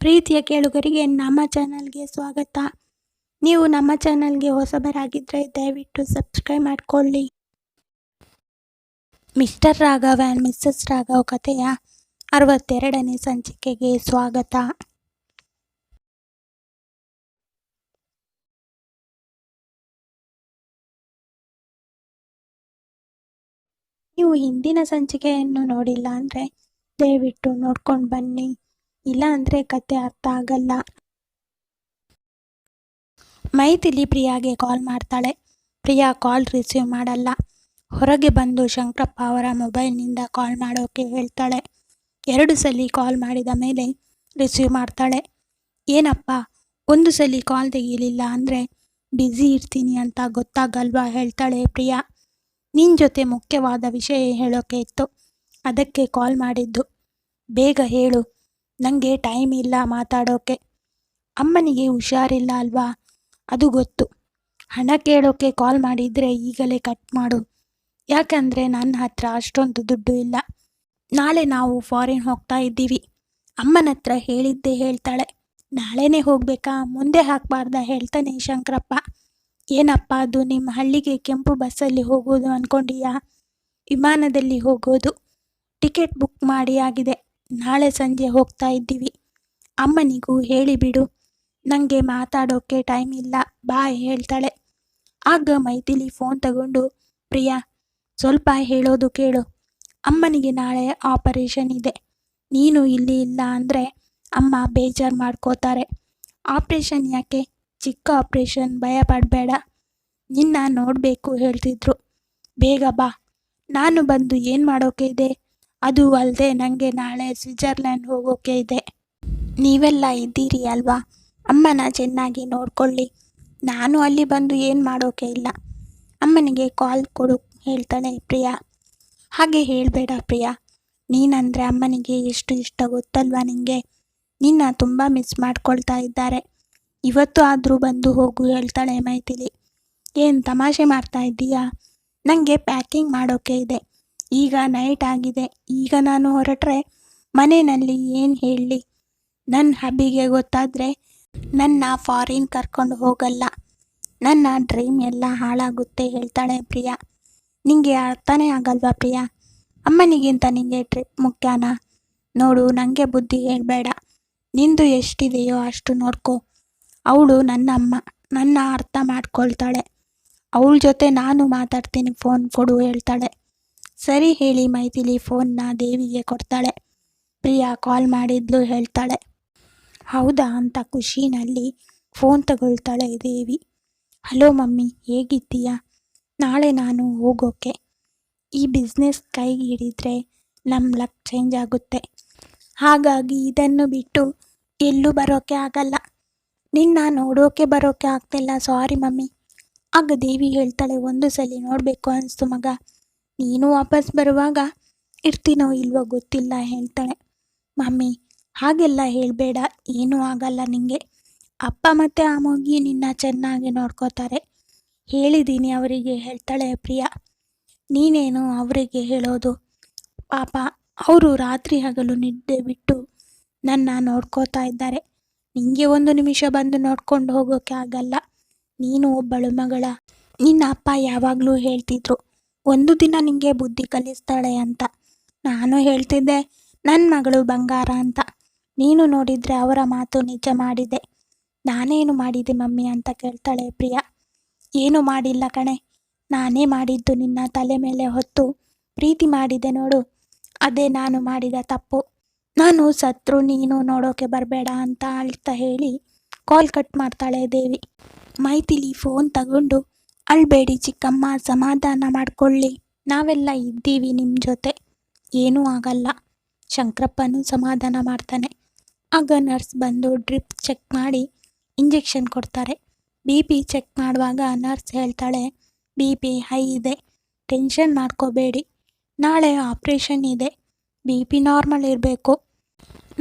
ಪ್ರೀತಿಯ ಕೇಳುಗರಿಗೆ ನಮ್ಮ ಚಾನಲ್ಗೆ ಸ್ವಾಗತ. ನೀವು ನಮ್ಮ ಚಾನಲ್ಗೆ ಹೊಸಬರಾಗಿದ್ದರೆ ದಯವಿಟ್ಟು ಸಬ್ಸ್ಕ್ರೈಬ್ ಮಾಡಿಕೊಳ್ಳಿ. Mr Raghav and Mrs Raghav ಕಥೆಯ 62ನೇ ಸಂಚಿಕೆಗೆ ಸ್ವಾಗತ. ನೀವು ಹಿಂದಿನ ಸಂಚಿಕೆಯನ್ನು ನೋಡಿಲ್ಲ ಅಂದರೆ ದಯವಿಟ್ಟು ನೋಡ್ಕೊಂಡು ಬನ್ನಿ, ಇಲ್ಲ ಅಂದರೆ ಕತೆ ಅರ್ಥ ಆಗಲ್ಲ. ಮೈಥಿಲಿ ಪ್ರಿಯಾಗೆ ಕಾಲ್ ಮಾಡ್ತಾಳೆ. ಪ್ರಿಯಾ ಕಾಲ್ ರಿಸೀವ್ ಮಾಡಲ್ಲ. ಹೊರಗೆ ಬಂದು ಶಂಕರಪ್ಪ ಅವರ ಮೊಬೈಲ್ನಿಂದ ಕಾಲ್ ಮಾಡೋಕೆ ಹೇಳ್ತಾಳೆ. 2 ಸಲ ಕಾಲ್ ಮಾಡಿದ ಮೇಲೆ ರಿಸೀವ್ ಮಾಡ್ತಾಳೆ. ಏನಪ್ಪ, ಒಂದು ಸಲ ಕಾಲ್ ತೆಗೀಲಿಲ್ಲ ಅಂದರೆ ಬ್ಯುಸಿ ಇರ್ತೀನಿ ಅಂತ ಗೊತ್ತಾಗಲ್ವಾ ಹೇಳ್ತಾಳೆ ಪ್ರಿಯಾ. ನಿನ್ನ ಜೊತೆ ಮುಖ್ಯವಾದ ವಿಷಯ ಹೇಳೋಕೆ ಇತ್ತು, ಅದಕ್ಕೆ ಕಾಲ್ ಮಾಡಿದ್ದು. ಬೇಗ ಹೇಳು, ನನಗೆ ಟೈಮ್ ಇಲ್ಲ ಮಾತಾಡೋಕೆ. ಅಮ್ಮನಿಗೆ ಹುಷಾರಿಲ್ಲ ಅಲ್ವಾ, ಅದು ಗೊತ್ತು. ಹಣ ಕೇಳೋಕೆ ಕಾಲ್ ಮಾಡಿದರೆ ಈಗಲೇ ಕಟ್ ಮಾಡು, ಯಾಕಂದರೆ ನನ್ನ ಹತ್ರ ಅಷ್ಟೊಂದು ದುಡ್ಡು ಇಲ್ಲ. ನಾಳೆ ನಾವು ಫಾರಿನ್ ಹೋಗ್ತಾ ಇದ್ದೀವಿ. ಅಮ್ಮನ ಹತ್ರ ಹೇಳಿದ್ದೆ ಹೇಳ್ತಾಳೆ. ನಾಳೆನೇ ಹೋಗಬೇಕಾ, ಮುಂದೆ ಹಾಕಬಾರ್ದ ಹೇಳ್ತಾನೆ ಶಂಕರಪ್ಪ. ಏನಪ್ಪ ಅದು, ನಿಮ್ಮ ಹಳ್ಳಿಗೆ ಕೆಂಪು ಬಸ್ಸಲ್ಲಿ ಹೋಗೋದು ಅಂದ್ಕೊಂಡಿಯಾ, ವಿಮಾನದಲ್ಲಿ ಹೋಗೋದು? ಟಿಕೆಟ್ ಬುಕ್ ಮಾಡಿ ಆಗಿದೆ, ನಾಳೆ ಸಂಜೆ ಹೋಗ್ತಾ ಇದ್ದೀವಿ. ಅಮ್ಮನಿಗೂ ಹೇಳಿಬಿಡು, ನನಗೆ ಮಾತಾಡೋಕ್ಕೆ ಟೈಮ್ ಇಲ್ಲ, ಬಾಯ್ ಹೇಳ್ತಾಳೆ. ಆಗ ಮೈಥಿಲಿ ಫೋನ್ ತಗೊಂಡು, ಪ್ರಿಯಾ ಸ್ವಲ್ಪ ಹೇಳೋದು ಕೇಳು. ಅಮ್ಮನಿಗೆ ನಾಳೆ ಆಪರೇಷನ್ ಇದೆ. ನೀನು ಇಲ್ಲಿ ಇಲ್ಲ ಅಂದರೆ ಅಮ್ಮ ಬೇಜಾರು ಮಾಡ್ಕೋತಾರೆ. ಆಪ್ರೇಷನ್ ಯಾಕೆ, ಚಿಕ್ಕ ಆಪ್ರೇಷನ್, ಭಯ ಪಡಬೇಡ. ನಿನ್ನ ನೋಡಬೇಕು ಹೇಳ್ತಿದ್ರು. ಬೇಗ ಬಾ, ನಾನು ಬಂದು ಏನು ಮಾಡೋಕೆ ಇದೆ? ಅದು ಅಲ್ಲದೆ ನನಗೆ ನಾಳೆ ಸ್ವಿಟ್ಜರ್ಲ್ಯಾಂಡ್ ಹೋಗೋಕೆ ಇದೆ. ನೀವೆಲ್ಲ ಇದ್ದೀರಿ ಅಲ್ವಾ, ಅಮ್ಮನ ಚೆನ್ನಾಗಿ ನೋಡ್ಕೊಳ್ಳಿ. ನಾನು ಅಲ್ಲಿ ಬಂದು ಏನು ಮಾಡೋಕೆ ಇಲ್ಲ. ಅಮ್ಮನಿಗೆ ಕಾಲ್ ಕೊಡು ಹೇಳ್ತಾಳೆ ಪ್ರಿಯಾ. ಹಾಗೆ ಹೇಳಬೇಡ ಪ್ರಿಯಾ, ನೀನಂದರೆ ಅಮ್ಮನಿಗೆ ಎಷ್ಟು ಇಷ್ಟ ಗೊತ್ತಲ್ವಾ ನಿನಗೆ. ನಿನ್ನ ತುಂಬ ಮಿಸ್ ಮಾಡ್ಕೊಳ್ತಾ ಇದ್ದಾರೆ. ಇವತ್ತು ಆದರೂ ಬಂದು ಹೋಗು ಹೇಳ್ತಾಳೆ ಮೈಥಿಲಿ. ಏನು ತಮಾಷೆ ಮಾಡ್ತಾ ಇದ್ದೀಯಾ? ನನಗೆ ಪ್ಯಾಕಿಂಗ್ ಮಾಡೋಕೆ ಇದೆ. ಈಗ ನೈಟ್ ಆಗಿದೆ. ಈಗ ನಾನು ಹೊರಟ್ರೆ ಮನೆಯಲ್ಲಿ ಏನು ಹೇಳಲಿ? ನನ್ನ ಹಬ್ಬಿಗೆ ಗೊತ್ತಾದರೆ ನನ್ನ ಫಾರಿನ್ ಕರ್ಕೊಂಡು ಹೋಗಲ್ಲ. ನನ್ನ ಡ್ರೀಮ್ ಎಲ್ಲ ಹಾಳಾಗುತ್ತೆ ಹೇಳ್ತಾಳೆ ಪ್ರಿಯಾ. ನಿಂಗೆ ಅರ್ಥನೇ ಆಗಲ್ವಾ ಪ್ರಿಯಾ? ಅಮ್ಮನಿಗಿಂತ ನಿಂಗೆ ಟ್ರಿಪ್ ಮುಖ್ಯನಾ? ನೋಡು, ನನಗೆ ಬುದ್ಧಿ ಹೇಳಬೇಡ. ನಿಂದು ಎಷ್ಟಿದೆಯೋ ಅಷ್ಟು ನೋಡ್ಕೊ. ಅವಳು ನನ್ನ ಅಮ್ಮ, ನನ್ನ ಅರ್ಥ ಮಾಡ್ಕೊಳ್ತಾಳೆ. ಅವಳ ಜೊತೆ ನಾನು ಮಾತಾಡ್ತೀನಿ, ಫೋನ್ ಕೊಡು ಹೇಳ್ತಾಳೆ. ಸರಿ ಹೇಳಿ ಮೈಥಿಲಿ ಫೋನ್ನ ದೇವಿಗೆ ಕೊಡ್ತಾಳೆ. ಪ್ರಿಯಾ ಕಾಲ್ ಮಾಡಿದ್ಲು ಹೇಳ್ತಾಳೆ. ಹೌದಾ ಅಂತ ಖುಷಿನಲ್ಲಿ ಫೋನ್ ತಗೊಳ್ತಾಳೆ ದೇವಿ. ಹಲೋ ಮಮ್ಮಿ, ಹೇಗಿದ್ದೀಯಾ? ನಾಳೆ ನಾನು ಹೋಗೋಕೆ. ಈ ಬಿಸ್ನೆಸ್ ಕೈಗೆ ಹಿಡಿದ್ರೆ ನಮ್ಮ ಲಕ್ ಚೇಂಜ್ ಆಗುತ್ತೆ. ಹಾಗಾಗಿ ಇದನ್ನು ಬಿಟ್ಟು ಎಲ್ಲೂ ಬರೋಕ್ಕೆ ಆಗಲ್ಲ. ನಿನ್ನ ನೋಡೋಕೆ ಬರೋಕ್ಕೆ ಆಗ್ತಿಲ್ಲ, ಸಾರಿ ಮಮ್ಮಿ. ಆಗ ದೇವಿ ಹೇಳ್ತಾಳೆ, ಒಂದು ಸಲ ನೋಡಬೇಕು ಅನಿಸ್ತು ಮಗ. ನೀನು ವಾಪಸ್ ಬರುವಾಗ ಇರ್ತೀನೋ ಇಲ್ವೋ ಗೊತ್ತಿಲ್ಲ ಹೇಳ್ತಾಳೆ. ಮಮ್ಮಿ ಹಾಗೆಲ್ಲ ಹೇಳಬೇಡ, ಏನೂ ಆಗಲ್ಲ ನಿಂಗೆ. ಅಪ್ಪ ಮತ್ತು ಅಮ್ಮೋಗಿ ನಿನ್ನ ಚೆನ್ನಾಗಿ ನೋಡ್ಕೋತಾರೆ. ಹೇಳಿದ್ದೀನಿ ಅವರಿಗೆ ಹೇಳ್ತಾಳೆ ಪ್ರಿಯಾ. ನೀನೇನು ಅವರಿಗೆ ಹೇಳೋದು? ಪಾಪ ಅವರು ರಾತ್ರಿ ಹಗಲು ನಿದ್ದೆ ಬಿಟ್ಟು ನನ್ನ ನೋಡ್ಕೋತಾ ಇದ್ದಾರೆ. ನಿಂಗೆ ಒಂದು ನಿಮಿಷ ಬಂದು ನೋಡ್ಕೊಂಡು ಹೋಗೋಕೆ ಆಗಲ್ಲ. ನೀನು ಒಬ್ಬಳು ಮಗಳ. ನಿನ್ನ ಅಪ್ಪ ಯಾವಾಗಲೂ ಹೇಳ್ತಿದ್ರು, ಒಂದು ದಿನ ನಿಂಗೆ ಬುದ್ಧಿ ಕಲಿಸ್ತಾಳೆ ಅಂತ. ನಾನು ಹೇಳ್ತಿದ್ದೆ ನನ್ನ ಮಗಳು ಬಂಗಾರ ಅಂತ. ನೀನು ನೋಡಿದರೆ ಅವರ ಮಾತು ನಿಜ ಮಾಡಿದೆ. ನಾನೇನು ಮಾಡಿದೆ ಮಮ್ಮಿ ಅಂತ ಕೇಳ್ತಾಳೆ ಪ್ರಿಯಾ. ಏನು ಮಾಡಿಲ್ಲ ಕಣೆ, ನಾನೇ ಮಾಡಿದ್ದು. ನಿನ್ನ ತಲೆ ಮೇಲೆ ಹೊತ್ತು ಪ್ರೀತಿ ಮಾಡಿದೆ ನೋಡು, ಅದೇ ನಾನು ಮಾಡಿದ ತಪ್ಪು. ನಾನು ಸತ್ರು ನೀನು ನೋಡೋಕೆ ಬರಬೇಡ ಅಂತ ಅಳ್ತಾ ಹೇಳಿ ಕಾಲ್ ಕಟ್ ಮಾಡ್ತಾಳೆ ದೇವಿ. ಮೈಥಿಲಿ ಫೋನ್ ತಗೊಂಡು, ಅಳ್ಬೇಡಿ ಚಿಕ್ಕಮ್ಮ, ಸಮಾಧಾನ ಮಾಡ್ಕೊಳ್ಳಿ, ನಾವೆಲ್ಲ ಇದ್ದೀವಿ ನಿಮ್ಮ ಜೊತೆ, ಏನೂ ಆಗಲ್ಲ. ಶಂಕರಪ್ಪನೂ ಸಮಾಧಾನ ಮಾಡ್ತಾನೆ. ಆಗ ನರ್ಸ್ ಬಂದು ಡ್ರಿಪ್ ಚೆಕ್ ಮಾಡಿ ಇಂಜೆಕ್ಷನ್ ಕೊಡ್ತಾರೆ. BP ಚೆಕ್ ಮಾಡುವಾಗ ನರ್ಸ್ ಹೇಳ್ತಾಳೆ, BP ಹೈ ಇದೆ, ಟೆನ್ಷನ್ ಮಾಡ್ಕೋಬೇಡಿ, ನಾಳೆ ಆಪ್ರೇಷನ್ ಇದೆ, BP ನಾರ್ಮಲ್ ಇರಬೇಕು.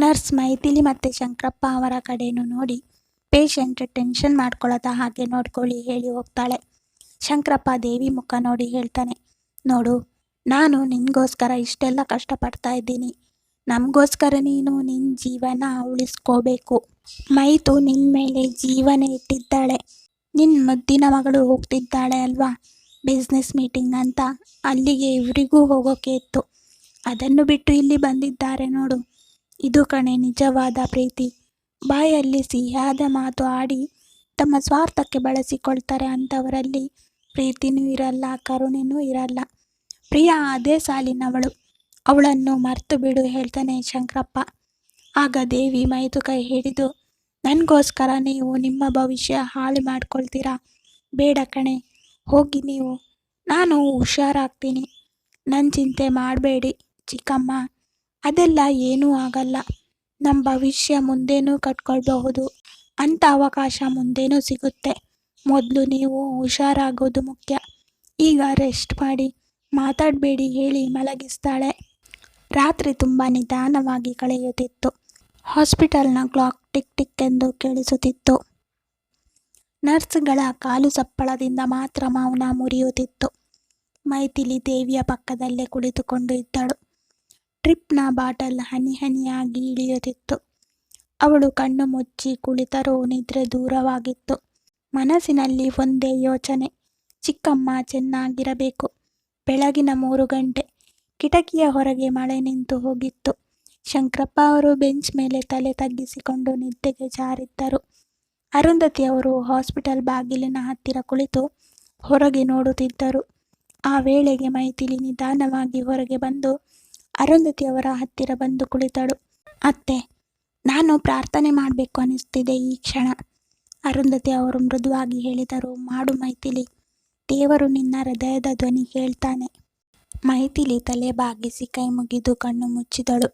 ನರ್ಸ್ ಮೈಥಿಲಿ ಮತ್ತು ಶಂಕರಪ್ಪ ಅವರ ಕಡೆನೂ ನೋಡಿ, ಪೇಷಂಟ್ ಟೆನ್ಷನ್ ಮಾಡ್ಕೊಳ್ಳೋದ ಹಾಗೆ ನೋಡ್ಕೊಳ್ಳಿ ಹೇಳಿ ಹೋಗ್ತಾಳೆ. ಶಂಕರಪ್ಪ ದೇವಿ ಮುಖ ನೋಡಿ ಹೇಳ್ತಾನೆ, ನೋಡು, ನಾನು ನಿನಗೋಸ್ಕರ ಇಷ್ಟೆಲ್ಲ ಕಷ್ಟಪಡ್ತಾ ಇದ್ದೀನಿ. ನಮಗೋಸ್ಕರ ನೀನು ನಿನ್ನ ಜೀವನ ಉಳಿಸ್ಕೋಬೇಕು. ಮೈತು ನಿನ್ನ ಮೇಲೆ ಜೀವನ ಇಟ್ಟಿದ್ದಾಳೆ. ನಿನ್ನ ಮುದ್ದಿನ ಮಗಳು ಹೋಗ್ತಿದ್ದಾಳೆ ಅಲ್ವಾ ಬಿಸ್ನೆಸ್ ಮೀಟಿಂಗ್ ಅಂತ, ಅಲ್ಲಿಗೆ ಇವರಿಗೂ ಹೋಗೋಕೆ ಇತ್ತು. ಅದನ್ನು ಬಿಟ್ಟು ಇಲ್ಲಿ ಬಂದಿದ್ದಾರೆ ನೋಡು. ಇದು ಕಣೆ ನಿಜವಾದ ಪ್ರೀತಿ. ಬಾಯಲ್ಲಿ ಸಿಹಿಯಾದ ಮಾತು ಆಡಿ ತಮ್ಮ ಸ್ವಾರ್ಥಕ್ಕೆ ಬಳಸಿಕೊಳ್ತಾರೆ ಅಂಥವರಲ್ಲಿ ಪ್ರೀತಿನೂ ಇರಲ್ಲ, ಕರುಣೆನೂ ಇರಲ್ಲ. ಪ್ರಿಯಾ ಅದೇ ಸಾಲಿನವಳು, ಅವಳನ್ನು ಮರ್ತು ಬಿಡು ಹೇಳ್ತಾನೆ ಶಂಕರಪ್ಪ. ಆಗ ದೇವಿ ಮೈದು ಕೈ ಹಿಡಿದು, ನನಗೋಸ್ಕರ ನೀವು ನಿಮ್ಮ ಭವಿಷ್ಯ ಹಾಳು ಮಾಡ್ಕೊಳ್ತೀರಾ? ಬೇಡ ಕಣೆ, ಹೋಗಿ ನೀವು, ನಾನು ಹುಷಾರಾಗ್ತೀನಿ. ನನ್ನ ಚಿಂತೆ ಮಾಡಬೇಡಿ ಚಿಕ್ಕಮ್ಮ, ಅದೆಲ್ಲ ಏನೂ ಆಗಲ್ಲ. ನಮ್ಮ ಭವಿಷ್ಯ ಮುಂದೇನೂ ಕಟ್ಕೊಳ್ಬಹುದು, ಅಂಥ ಅವಕಾಶ ಮುಂದೇನೂ ಸಿಗುತ್ತೆ. ಮೊದಲು ನೀವು ಹುಷಾರಾಗೋದು ಮುಖ್ಯ. ಈಗ ರೆಸ್ಟ್ ಮಾಡಿ, ಮಾತಾಡಬೇಡಿ ಹೇಳಿ ಮಲಗಿಸ್ತಾಳೆ. ರಾತ್ರಿ ತುಂಬ ನಿಧಾನವಾಗಿ ಕಳೆಯುತ್ತಿತ್ತು. ಹಾಸ್ಪಿಟಲ್ನ ಕ್ಲಾಕ್ ಟಿಕ್ ಟಿಕ್ ಎಂದು ಕೇಳಿಸುತ್ತಿತ್ತು. ನರ್ಸ್ಗಳ ಕಾಲು ಸಪ್ಪಳದಿಂದ ಮಾತ್ರ ಮೌನ ಮುರಿಯುತ್ತಿತ್ತು. ಮೈಥಿಲಿ ದೇವಿಯ ಪಕ್ಕದಲ್ಲೇ ಕುಳಿತುಕೊಂಡು ಇದ್ದಳು. ಡ್ರಿಪ್ನ ಬಾಟಲ್ ಹನಿ ಹನಿಯಾಗಿ ಇಳಿಯುತ್ತಿತ್ತು. ಅವಳು ಕಣ್ಣು ಮುಚ್ಚಿ ಕುಳಿತರೂ ನಿದ್ರೆ ದೂರವಾಗಿತ್ತು. ಮನಸ್ಸಿನಲ್ಲಿ ಒಂದೇ ಯೋಚನೆ, ಚಿಕ್ಕಮ್ಮ ಚೆನ್ನಾಗಿರಬೇಕು. ಬೆಳಗಿನ 3 ಗಂಟೆ. ಕಿಟಕಿಯ ಹೊರಗೆ ಮಳೆ ನಿಂತು ಹೋಗಿತ್ತು. ಶಂಕರಪ್ಪ ಅವರು ಬೆಂಚ್ ಮೇಲೆ ತಲೆ ತಗ್ಗಿಸಿಕೊಂಡು ನಿದ್ದೆಗೆ ಜಾರಿದ್ದರು. ಅರುಂಧತಿ ಅವರು ಹಾಸ್ಪಿಟಲ್ ಬಾಗಿಲಿನ ಹತ್ತಿರ ಕುಳಿತು ಹೊರಗೆ ನೋಡುತ್ತಿದ್ದರು. ಆ ವೇಳೆಗೆ ಮೈಥಿಲಿ ನಿಧಾನವಾಗಿ ಹೊರಗೆ ಬಂದು ಅರುಂಧತಿ ಅವರ ಹತ್ತಿರ ಬಂದು ಕುಳಿತಳು. ಅತ್ತೆ, ನಾನು ಪ್ರಾರ್ಥನೆ ಮಾಡಬೇಕು ಅನ್ನಿಸ್ತಿದೆ ಈ ಕ್ಷಣ. ಅರುಂಧತಿ ಅವರು ಮೃದುವಾಗಿ ಹೇಳಿದರು. ಮಾಡು ಮೈಥಿಲಿ, ದೇವರು ನಿನ್ನ ಹೃದಯದ ಧ್ವನಿ ಕೇಳ್ತಾನೆ. ಮೈಥಿಲಿ ತಲೆ ಬಾಗಿಸಿ ಕೈ ಮುಗಿದು ಕಣ್ಣು ಮುಚ್ಚಿದಳು.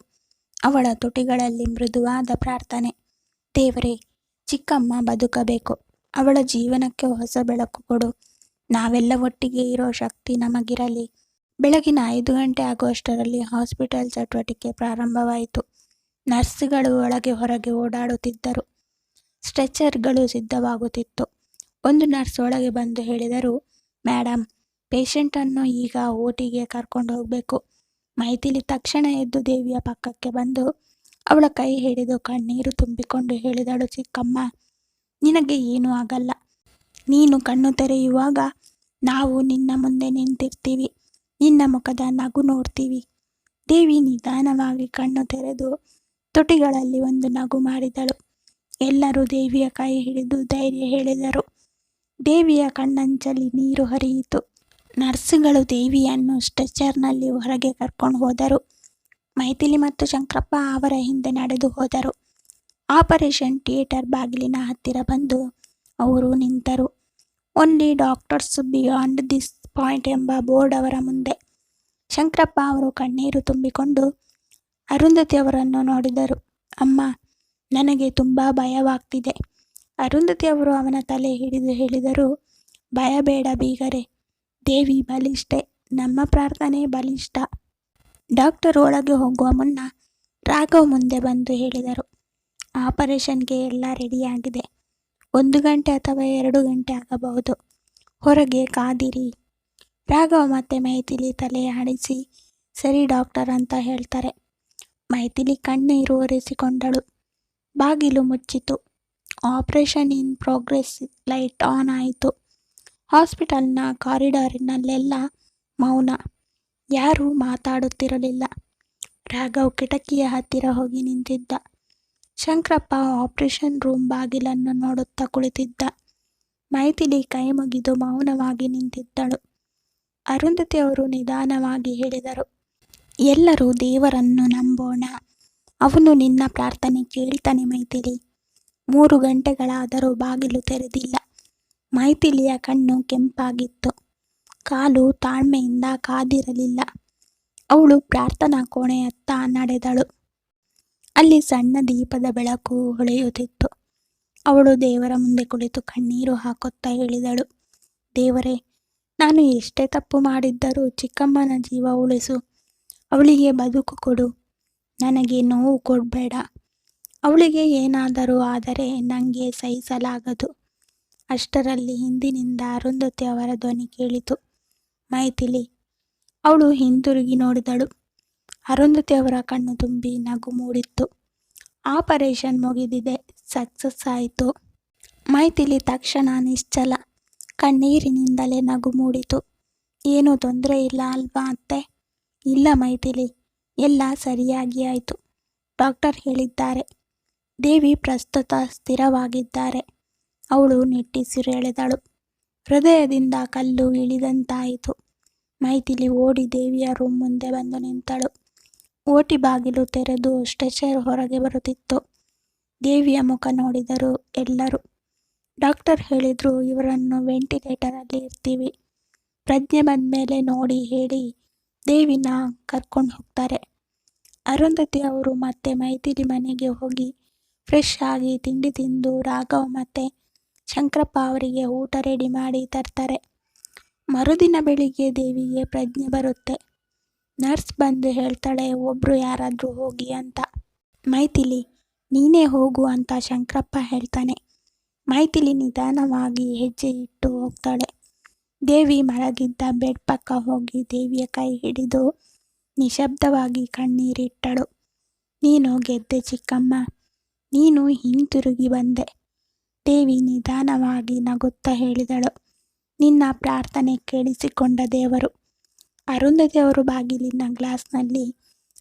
ಅವಳ ತುಟಿಗಳಲ್ಲಿ ಮೃದುವಾದ ಪ್ರಾರ್ಥನೆ. ದೇವರೇ, ಚಿಕ್ಕಮ್ಮ ಬದುಕಬೇಕು. ಅವಳ ಜೀವನಕ್ಕೆ ಹೊಸ ಬೆಳಕು ಕೊಡು. ನಾವೆಲ್ಲ ಒಟ್ಟಿಗೆ ಇರೋ ಶಕ್ತಿ ನಮಗಿರಲಿ. ಬೆಳಗಿನ 5 ಗಂಟೆ ಆಗುವಷ್ಟರಲ್ಲಿ ಹಾಸ್ಪಿಟಲ್ ಚಟುವಟಿಕೆ ಪ್ರಾರಂಭವಾಯಿತು. ನರ್ಸ್ಗಳು ಒಳಗೆ ಹೊರಗೆ ಓಡಾಡುತ್ತಿದ್ದರು. ಸ್ಟ್ರೆಚರ್ಗಳು ಸಿದ್ಧವಾಗುತ್ತಿತ್ತು. ಒಂದು ನರ್ಸ್ ಒಳಗೆ ಬಂದು ಹೇಳಿದರು, ಮೇಡಮ್, ಪೇಷಂಟನ್ನು ಈಗ ಓಟಿಗೆ ಕರ್ಕೊಂಡು ಹೋಗಬೇಕು. ಮೈಥಿಲಿ ತಕ್ಷಣ ಎದ್ದು ದೇವಿಯ ಪಕ್ಕಕ್ಕೆ ಬಂದು ಅವಳ ಕೈ ಹಿಡಿದು ಕಣ್ಣೀರು ತುಂಬಿಕೊಂಡು ಹೇಳಿದಳು, ಚಿಕ್ಕಮ್ಮ, ನಿನಗೆ ಏನೂ ಆಗಲ್ಲ. ನೀನು ಕಣ್ಣು ತೆರೆಯುವಾಗ ನಾವು ನಿನ್ನ ಮುಂದೆ ನಿಂತಿರ್ತೀವಿ. ನಿನ್ನ ಮುಖದ ನಗು ನೋಡ್ತೀವಿ. ದೇವಿ ನಿಧಾನವಾಗಿ ಕಣ್ಣು ತೆರೆದು ತುಟಿಗಳಲ್ಲಿ ಒಂದು ನಗು ಮಾಡಿದಳು. ಎಲ್ಲರೂ ದೇವಿಯ ಕೈ ಹಿಡಿದು ಧೈರ್ಯ ಹೇಳಿದರು. ದೇವಿಯ ಕಣ್ಣಂಚಲ್ಲಿ ನೀರು ಹರಿಯಿತು. ನರ್ಸ್ಗಳು ದೇವಿಯನ್ನು ಸ್ಟ್ರೆಚರ್ನಲ್ಲಿ ಹೊರಗೆ ಕರ್ಕೊಂಡು ಹೋದರು. ಮೈಥಿಲಿ ಮತ್ತು ಶಂಕರಪ್ಪ ಅವರ ಹಿಂದೆ ನಡೆದು ಹೋದರು. ಆಪರೇಷನ್ ಥಿಯೇಟರ್ ಬಾಗಿಲಿನ ಹತ್ತಿರ ಬಂದು ಅವರು ನಿಂತರು. Only doctors beyond this point ಎಂಬ ಬೋರ್ಡ್ ಅವರ ಮುಂದೆ. ಶಂಕರಪ್ಪ ಅವರು ಕಣ್ಣೀರು ತುಂಬಿಕೊಂಡು ಅರುಂಧತಿ ಅವರನ್ನು ನೋಡಿದರು. ಅಮ್ಮ, ನನಗೆ ತುಂಬ ಭಯವಾಗ್ತಿದೆ. ಅರುಂಧತಿ ಅವರು ಅವನ ತಲೆ ಹಿಡಿದು ಹೇಳಿದರು, ಭಯ ಬೇಡ ಬೀಗರೆ, ದೇವಿ ಬಲಿಷ್ಠೆ, ನಮ್ಮ ಪ್ರಾರ್ಥನೆ ಬಲಿಷ್ಠ. ಡಾಕ್ಟರ್ ಒಳಗೆ ಹೋಗುವ ಮುನ್ನ ರಾಘವ್ ಮುಂದೆ ಬಂದು ಹೇಳಿದರು, ಆಪರೇಷನ್ಗೆ ಎಲ್ಲ ರೆಡಿಯಾಗಿದೆ. 1 ಗಂಟೆ ಅಥವಾ 2 ಗಂಟೆ ಆಗಬಹುದು. ಹೊರಗೆ ಕಾದಿರಿ. ರಾಘವ್ ಮತ್ತೆ ಮೈಥಿಲಿ ತಲೆ ಆಡಿಸಿ ಸರಿ ಡಾಕ್ಟರ್ ಅಂತ ಹೇಳ್ತಾರೆ. ಮೈಥಿಲಿ ಕಣ್ಣೀರು ಒರೆಸಿಕೊಂಡಳು. ಬಾಗಿಲು ಮುಚ್ಚಿತು. Operation in progress light on ಆಯಿತು. ಹಾಸ್ಪಿಟಲ್ನ ಕಾರಿಡಾರಿನಲ್ಲೆಲ್ಲ ಮೌನ. ಯಾರೂ ಮಾತಾಡುತ್ತಿರಲಿಲ್ಲ. ರಾಘವ್ ಕಿಟಕಿಯ ಹತ್ತಿರ ಹೋಗಿ ನಿಂತಿದ್ದ. ಶಂಕರಪ್ಪ ಆಪರೇಷನ್ ರೂಮ್ ಬಾಗಿಲನ್ನು ನೋಡುತ್ತಾ ಕುಳಿತಿದ್ದ. ಮೈಥಿಲಿ ಕೈ ಮುಗಿದು ಮೌನವಾಗಿ ನಿಂತಿದ್ದಳು. ಅರುಂಧತಿ ಅವರು ನಿಧಾನವಾಗಿ ಹೇಳಿದರು, ಎಲ್ಲರೂ ದೇವರನ್ನು ನಂಬೋಣ. ಅವನು ನಿನ್ನ ಪ್ರಾರ್ಥನೆ ಕೇಳ್ತಾನೆ ಮೈಥಿಲಿ. 3 ಗಂಟೆಗಳಾದರೂ ಬಾಗಿಲು ತೆರೆದಿಲ್ಲ. ಮೈಥಿಲಿಯ ಕಣ್ಣು ಕೆಂಪಾಗಿತ್ತು. ಕಾಲು ತಾಳ್ಮೆಯಿಂದ ಕಾದಿರಲಿಲ್ಲ. ಅವಳು ಪ್ರಾರ್ಥನಾ ಕೋಣೆಯತ್ತ ನಡೆದಳು. ಅಲ್ಲಿ ಸಣ್ಣ ದೀಪದ ಬೆಳಕು ಹೊಳೆಯುತ್ತಿತ್ತು. ಅವಳು ದೇವರ ಮುಂದೆ ಕುಳಿತು ಕಣ್ಣೀರು ಹಾಕುತ್ತಾ ಹೇಳಿದಳು, ದೇವರೇ, ನಾನು ಎಷ್ಟೇ ತಪ್ಪು ಮಾಡಿದ್ದರೂ ಚಿಕ್ಕಮ್ಮನ ಜೀವ ಉಳಿಸು. ಅವಳಿಗೆ ಬದುಕು ಕೊಡು. ನನಗೆ ನೋವು ಕೊಡಬೇಡ. ಅವಳಿಗೆ ಏನಾದರೂ ಆದರೆ ನನಗೆ ಸಹಿಸಲಾಗದು. ಅಷ್ಟರಲ್ಲಿ ಹಿಂದಿನಿಂದ ಅರುಂಧತಿ ಅವರ ಧ್ವನಿ ಕೇಳಿತು, ಮೈಥಿಲಿ. ಅವಳು ಹಿಂತಿರುಗಿ ನೋಡಿದಳು. ಅರುಂಧತಿ ಅವರ ಕಣ್ಣು ತುಂಬಿ ನಗು ಮೂಡಿತ್ತು. ಆಪರೇಷನ್ ಮುಗಿದಿದೆ, ಸಕ್ಸಸ್ ಆಯಿತು. ಮೈಥಿಲಿ ತಕ್ಷಣ ನಿಶ್ಚಲ, ಕಣ್ಣೀರಿನಿಂದಲೇ ನಗು ಮೂಡಿತು. ಏನೂ ತೊಂದರೆ ಇಲ್ಲ ಅಲ್ವಾ ಅತ್ತೆ? ಇಲ್ಲ ಮೈಥಿಲಿ, ಎಲ್ಲ ಸರಿಯಾಗಿ ಆಯಿತು. ಡಾಕ್ಟರ್ ಹೇಳಿದ್ದಾರೆ. ದೇವಿ ಪ್ರಸ್ತುತ ಸ್ಥಿರವಾಗಿದ್ದಾರೆ. ಅವಳು ನಿಟ್ಟುಸಿರೆಳೆದಳು. ಹೃದಯದಿಂದ ಕಲ್ಲು ಇಳಿದಂತಾಯಿತು. ಮೈಥಿಲಿ ಓಡಿ ದೇವಿಯ ರೂಮ್ ಮುಂದೆ ಬಂದು ನಿಂತಳು. ಓಟಿ ಬಾಗಿಲು ತೆರೆದು ಸ್ಟ್ರೆಚರ್ ಹೊರಗೆ ಬರುತ್ತಿತ್ತು. ದೇವಿಯ ಮುಖ ನೋಡಿದರು ಎಲ್ಲರೂ. ಡಾಕ್ಟರ್ ಹೇಳಿದ್ರು ಇವರನ್ನು ವೆಂಟಿಲೇಟರಲ್ಲಿ ಇರ್ತೀವಿ. ಪ್ರಜ್ಞೆ ಬಂದಮೇಲೆ ನೋಡಿ ಹೇಳಿ ದೇವಿನ ಕರ್ಕೊಂಡು ಹೋಗ್ತಾರೆ. ಅರುಂಧತಿ ಅವರು ಮತ್ತೆ ಮೈಥಿಲಿ ಮನೆಗೆ ಹೋಗಿ ಫ್ರೆಶ್ ಆಗಿ ತಿಂಡಿ ತಿಂದು ರಾಘವ್ ಮತ್ತು ಶಂಕರಪ್ಪ ಅವರಿಗೆ ಊಟ ರೆಡಿ ಮಾಡಿ ತರ್ತಾರೆ. ಮರುದಿನ ಬೆಳಿಗ್ಗೆ ದೇವಿಗೆ ಪ್ರಜ್ಞೆ ಬರುತ್ತೆ. ನರ್ಸ್ ಬಂದು ಹೇಳ್ತಾಳೆ, ಒಬ್ರು ಯಾರಾದರೂ ಹೋಗಿ ಅಂತ. ಮೈಥಿಲಿ, ನೀನೇ ಹೋಗು ಅಂತ ಶಂಕರಪ್ಪ ಹೇಳ್ತಾನೆ. ಮೈಥಿಲಿ ನಿಧಾನವಾಗಿ ಹೆಜ್ಜೆ ಇಟ್ಟು ಹೋಗ್ತಾಳೆ. ದೇವಿ ಮಲಗಿದ್ದ ಬೆಡ್ ಪಕ್ಕ ಹೋಗಿ ದೇವಿಯ ಕೈ ಹಿಡಿದು ನಿಶಬ್ದವಾಗಿ ಕಣ್ಣೀರಿಟ್ಟಳು. ನೀನು ಗೆದ್ದೆ ಚಿಕ್ಕಮ್ಮ, ನೀನು ಹಿಂತಿರುಗಿ ಬಂದೆ. ದೇವಿ ನಿಧಾನವಾಗಿ ನಗುತ್ತಾ ಹೇಳಿದಳು, ನಿನ್ನ ಪ್ರಾರ್ಥನೆ ಕೇಳಿಸಿಕೊಂಡ ದೇವರು. ಅರುಂಧತಿ ಅವರು ಬಾಗಿಲಿನ ಗ್ಲಾಸ್ನಲ್ಲಿ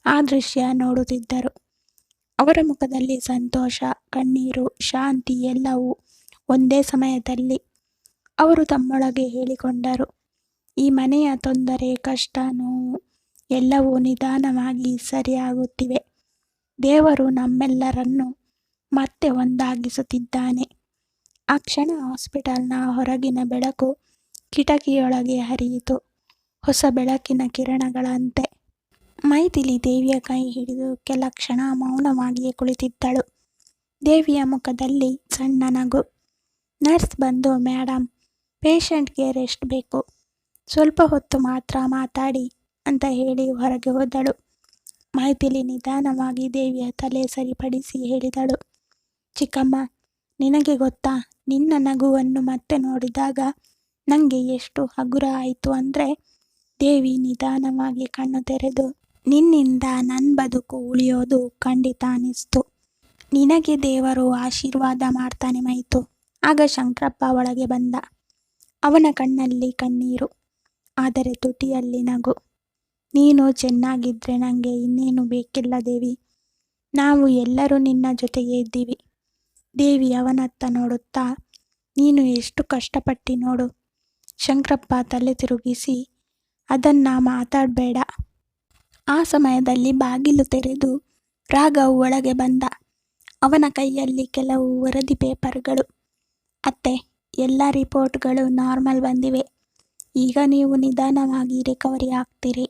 ಆ ದೃಶ್ಯ ನೋಡುತ್ತಿದ್ದರು. ಅವರ ಮುಖದಲ್ಲಿ ಸಂತೋಷ, ಕಣ್ಣೀರು, ಶಾಂತಿ ಎಲ್ಲವೂ ಒಂದೇ ಸಮಯದಲ್ಲಿ. ಅವರು ತಮ್ಮೊಳಗೆ ಹೇಳಿಕೊಂಡರು, ಈ ಮನೆಯ ತೊಂದರೆ, ಕಷ್ಟ, ನೋವು ಎಲ್ಲವೂ ನಿಧಾನವಾಗಿ ಸರಿಯಾಗುತ್ತಿವೆ. ದೇವರು ನಮ್ಮೆಲ್ಲರನ್ನು ಮತ್ತೆ ಒಂದಾಗಿಸುತ್ತಿದ್ದಾನೆ. ಆ ಕ್ಷಣ ಹಾಸ್ಪಿಟಲ್ನ ಹೊರಗಿನ ಬೆಳಕು ಕಿಟಕಿಯೊಳಗೆ ಹರಿಯಿತು, ಹೊಸ ಬೆಳಕಿನ ಕಿರಣಗಳಂತೆ. ಮೈಥಿಲಿ ದೇವಿಯ ಕೈ ಹಿಡಿದು ಕೆಲ ಕ್ಷಣ ಮೌನವಾಗಿಯೇ ಕುಳಿತಿದ್ದಳು. ದೇವಿಯ ಮುಖದಲ್ಲಿ ಸಣ್ಣ ನಗು. ನರ್ಸ್ ಬಂದು, ಮೇಡಮ್, ಪೇಷಂಟ್ಗೆ ರೆಸ್ಟ್ ಬೇಕು, ಸ್ವಲ್ಪ ಹೊತ್ತು ಮಾತ್ರ ಮಾತಾಡಿ ಅಂತ ಹೇಳಿ ಹೊರಗೆ ಹೋದಳು. ಮೈಥಿಲಿ ನಿಧಾನವಾಗಿ ದೇವಿಯ ತಲೆ ಸರಿಪಡಿಸಿ ಹೇಳಿದಳು, ಚಿಕ್ಕಮ್ಮ, ನಿನಗೆ ಗೊತ್ತಾ, ನಿನ್ನ ನಗುವನ್ನು ಮತ್ತೆ ನೋಡಿದಾಗ ನನಗೆ ಎಷ್ಟು ಹಗುರ ಆಯಿತು ಅಂದರೆ. ದೇವಿ ನಿಧಾನವಾಗಿ ಕಣ್ಣು ತೆರೆದು, ನಿನ್ನಿಂದ ನನ್ನ ಬದುಕು ಉಳಿಯೋದು ಖಂಡಿತ ಅನ್ನಿಸ್ತು. ನಿನಗೆ ದೇವರು ಆಶೀರ್ವಾದ ಮಾಡ್ತಾನೆ ಮೈತು. ಆಗ ಶಂಕರಪ್ಪ ಒಳಗೆ ಬಂದ. ಅವನ ಕಣ್ಣಲ್ಲಿ ಕಣ್ಣೀರು, ಆದರೆ ತುಟಿಯಲ್ಲಿ ನಗು. ನೀನು ಚೆನ್ನಾಗಿದ್ದರೆ ನನಗೆ ಇನ್ನೇನು ಬೇಕಿಲ್ಲ ದೇವಿ, ನಾವು ಎಲ್ಲರೂ ನಿನ್ನ ಜೊತೆಗೆ ಇದ್ದೀವಿ. ದೇವಿ ಅವನತ್ತ ನೋಡುತ್ತಾ, ನೀನು ಎಷ್ಟು ಕಷ್ಟಪಟ್ಟು ನೋಡು. ಶಂಕರಪ್ಪ ತಲೆ ತಿರುಗಿಸಿ, ಅದನ್ನು ಮಾತಾಡಬೇಡ. ಆ ಸಮಯದಲ್ಲಿ ಬಾಗಿಲು ತೆರೆದು ರಾಘವ್ ಒಳಗೆ ಬಂದ. ಅವನ ಕೈಯಲ್ಲಿ ಕೆಲವು ವರದಿ ಪೇಪರ್ಗಳು. ಅತ್ತೆ, ಎಲ್ಲ ರಿಪೋರ್ಟ್ಗಳು ನಾರ್ಮಲ್ ಬಂದಿವೆ. ಈಗ ನೀವು ನಿಧಾನವಾಗಿ ರಿಕವರಿ ಆಗ್ತೀರಿ.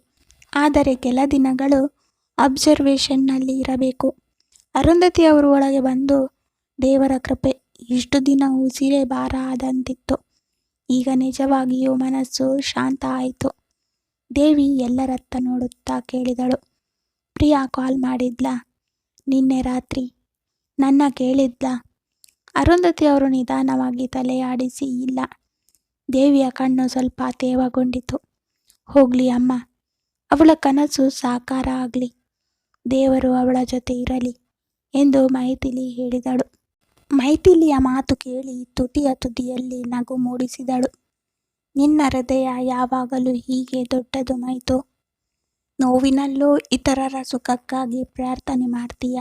ಆದರೆ ಕೆಲ ದಿನಗಳು ಅಬ್ಸರ್ವೇಷನ್ನಲ್ಲಿ ಇರಬೇಕು. ಅರುಂಧತಿ ಅವರು ಒಳಗೆ ಬಂದು, ದೇವರ ಕೃಪೆ, ಇಷ್ಟು ದಿನ ಉಸಿರೇ ಭಾರ ಆದಂತಿತ್ತು. ಈಗ ನಿಜವಾಗಿಯೂ ಮನಸ್ಸು ಶಾಂತ ಆಯಿತು. ದೇವಿ ಎಲ್ಲರತ್ತ ನೋಡುತ್ತಾ ಕೇಳಿದಳು, ಪ್ರಿಯಾ ಕಾಲ್ ಮಾಡಿದ್ಲಾ ನಿನ್ನೆ ರಾತ್ರಿ? ನನ್ನ ಕೇಳಿದ್ಲಾ? ಅರುಂಧತಿ ಅವರು ನಿಧಾನವಾಗಿ ತಲೆಯಾಡಿಸಿ, ಇಲ್ಲ. ದೇವಿಯ ಕಣ್ಣು ಸ್ವಲ್ಪ ತೇವಗೊಂಡಿತು. ಹೋಗ್ಲಿ ಅಮ್ಮ, ಅವಳ ಕನಸು ಸಾಕಾರ ಆಗಲಿ, ದೇವರು ಅವಳ ಜೊತೆ ಇರಲಿ ಎಂದು ಮೈಥಿಲಿ ಹೇಳಿದಳು. ಮೈಥಿಲಿಯ ಮಾತು ಕೇಳಿ ತುಟಿಯ ತುದಿಯಲ್ಲಿ ನಗು ಮೂಡಿಸಿದಳು. ನಿನ್ನ ಹೃದಯ ಯಾವಾಗಲೂ ಹೀಗೆ ದೊಡ್ಡದು ಮೈತು. ನೋವಿನಲ್ಲೂ ಇತರರ ಸುಖಕ್ಕಾಗಿ ಪ್ರಾರ್ಥನೆ ಮಾಡ್ತೀಯ.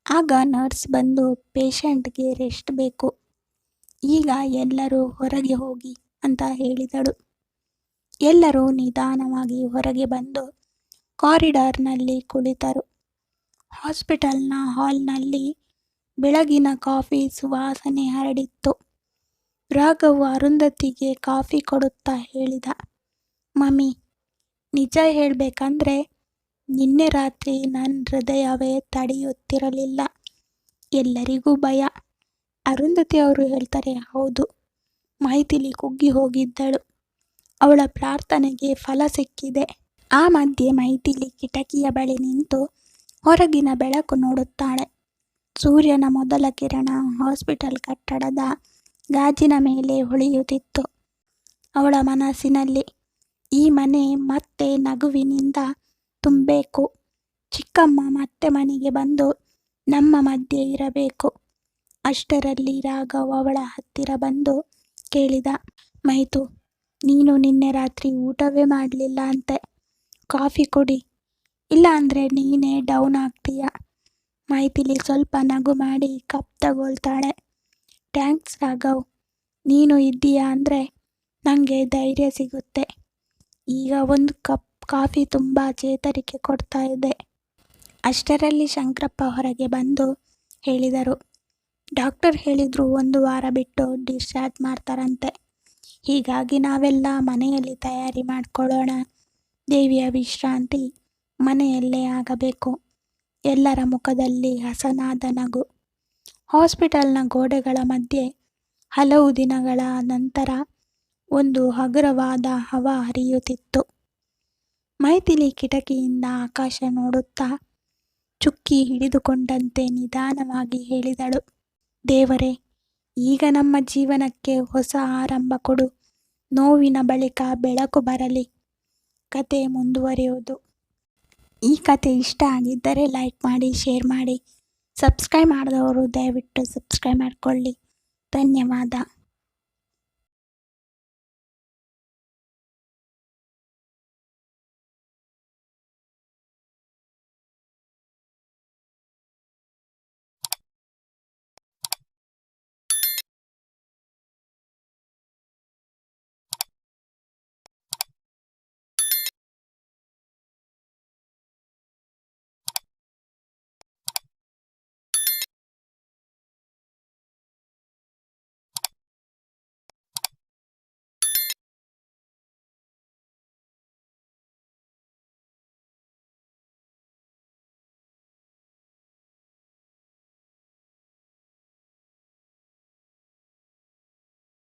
ಆಗ ನರ್ಸ್ ಬಂದು, ಪೇಷಂಟ್ಗೆ ರೆಸ್ಟ್ ಬೇಕು, ಈಗ ಎಲ್ಲರೂ ಹೊರಗೆ ಹೋಗಿ ಅಂತ ಹೇಳಿದಳು. ಎಲ್ಲರೂ ನಿಧಾನವಾಗಿ ಹೊರಗೆ ಬಂದು ಕಾರಿಡಾರ್ನಲ್ಲಿ ಕುಳಿತರು. ಹಾಸ್ಪಿಟಲ್ನ ಹಾಲ್ನಲ್ಲಿ ಬೆಳಗಿನ ಕಾಫಿ ಸುವಾಸನೆ ಹರಡಿತ್ತು. ರಾಘವ್ ಅರುಂಧತಿಗೆ ಕಾಫಿ ಕೊಡುತ್ತಾ ಹೇಳಿದ, ಮಮ್ಮಿ, ನಿಜ ಹೇಳಬೇಕಂದ್ರೆ ನಿನ್ನೆ ರಾತ್ರಿ ನನ್ನ ಹೃದಯವೇ ತಡೆಯುತ್ತಿರಲಿಲ್ಲ. ಎಲ್ಲರಿಗೂ ಭಯ. ಅರುಂಧತಿ ಅವರು ಹೇಳ್ತಾರೆ, ಹೌದು. ಮೈಥಿಲಿ ಕುಗ್ಗಿ ಹೋಗಿದ್ದಳು. ಅವಳ ಪ್ರಾರ್ಥನೆಗೆ ಫಲ ಸಿಕ್ಕಿದೆ. ಆ ಮಧ್ಯೆ ಮೈಥಿಲಿ ಕಿಟಕಿಯ ಬಳಿ ನಿಂತು ಹೊರಗಿನ ಬೆಳಕು ನೋಡುತ್ತಾಳೆ. ಸೂರ್ಯನ ಮೊದಲ ಕಿರಣ ಹಾಸ್ಪಿಟಲ್ ಕಟ್ಟಡದ ಗಾಜಿನ ಮೇಲೆ ಹೊಳೆಯುತ್ತಿತ್ತು. ಅವಳ ಮನಸ್ಸಿನಲ್ಲಿ ಈ ಮನೆ ಮತ್ತೆ ನಗುವಿನಿಂದ ತುಂಬಬೇಕು. ಚಿಕ್ಕಮ್ಮ ಮತ್ತೆ ಮನೆಗೆ ಬಂದು ನಮ್ಮ ಮಧ್ಯೆ ಇರಬೇಕು. ಅಷ್ಟರಲ್ಲಿ ರಾಘವ್ ಅವಳ ಹತ್ತಿರ ಬಂದು ಕೇಳಿದ, ಮೈತು, ನೀನು ನಿನ್ನೆ ರಾತ್ರಿ ಊಟವೇ ಮಾಡಲಿಲ್ಲ ಅಂತೆ. ಕಾಫಿ ಕುಡಿ, ಇಲ್ಲ ಅಂದರೆ ನೀನೇ ಡೌನ್ ಆಗ್ತೀಯ. ಮೈಥಿಲಿ ಸ್ವಲ್ಪ ನಗು ಮಾಡಿ ಕಪ್ ತಗೊಳ್ತಾಳೆ. ಥ್ಯಾಂಕ್ಸ್ ರಾಘವ್, ನೀನು ಇದ್ದೀಯಾ ಅಂದರೆ ನನಗೆ ಧೈರ್ಯ ಸಿಗುತ್ತೆ. ಈಗ ಒಂದು ಕಪ್ ಕಾಫಿ ತುಂಬ ಚೇತರಿಕೆ ಕೊಡ್ತಾ ಇದೆ. ಅಷ್ಟರಲ್ಲಿ ಶಂಕರಪ್ಪ ಹೊರಗೆ ಬಂದು ಹೇಳಿದರು, ಡಾಕ್ಟರ್ ಹೇಳಿದ್ರು 1 ವಾರ ಬಿಟ್ಟು ಡಿಸ್ಚಾರ್ಜ್ ಮಾಡ್ತಾರಂತೆ. ಹೀಗಾಗಿ ನಾವೆಲ್ಲ ಮನೆಯಲ್ಲಿ ತಯಾರಿ ಮಾಡ್ಕೊಳ್ಳೋಣ. ದೇವಿಯ ವಿಶ್ರಾಂತಿ ಮನೆಯಲ್ಲೇ ಆಗಬೇಕು. ಎಲ್ಲರ ಮುಖದಲ್ಲಿ ಹಸನಾದ ನಗು. ಹಾಸ್ಪಿಟಲ್ನ ಗೋಡೆಗಳ ಮಧ್ಯೆ ಹಲವು ದಿನಗಳ ನಂತರ ಒಂದು ಹಗುರವಾದ ಹವಾ ಹರಿಯುತ್ತಿತ್ತು. ಮೈಥಿಲಿ ಕಿಟಕಿಯಿಂದ ಆಕಾಶ ನೋಡುತ್ತಾ ಚುಕ್ಕಿ ಹಿಡಿದುಕೊಂಡಂತೆ ನಿಧಾನವಾಗಿ ಹೇಳಿದಳು, ದೇವರೇ, ಈಗ ನಮ್ಮ ಜೀವನಕ್ಕೆ ಹೊಸ ಆರಂಭ ಕೊಡು. ನೋವಿನ ಬಳಿಕ ಬೆಳಕು ಬರಲಿ. ಕತೆ ಮುಂದುವರಿಯುವುದು. ಈ ಕತೆ ಇಷ್ಟ ಆಗಿದ್ದರೆ ಲೈಕ್ ಮಾಡಿ, ಶೇರ್ ಮಾಡಿ. ಸಬ್ಸ್ಕ್ರೈಬ್ ಮಾಡಿದವರು ದಯವಿಟ್ಟು ಸಬ್ಸ್ಕ್ರೈಬ್ ಮಾಡಿಕೊಳ್ಳಿ. ಧನ್ಯವಾದ.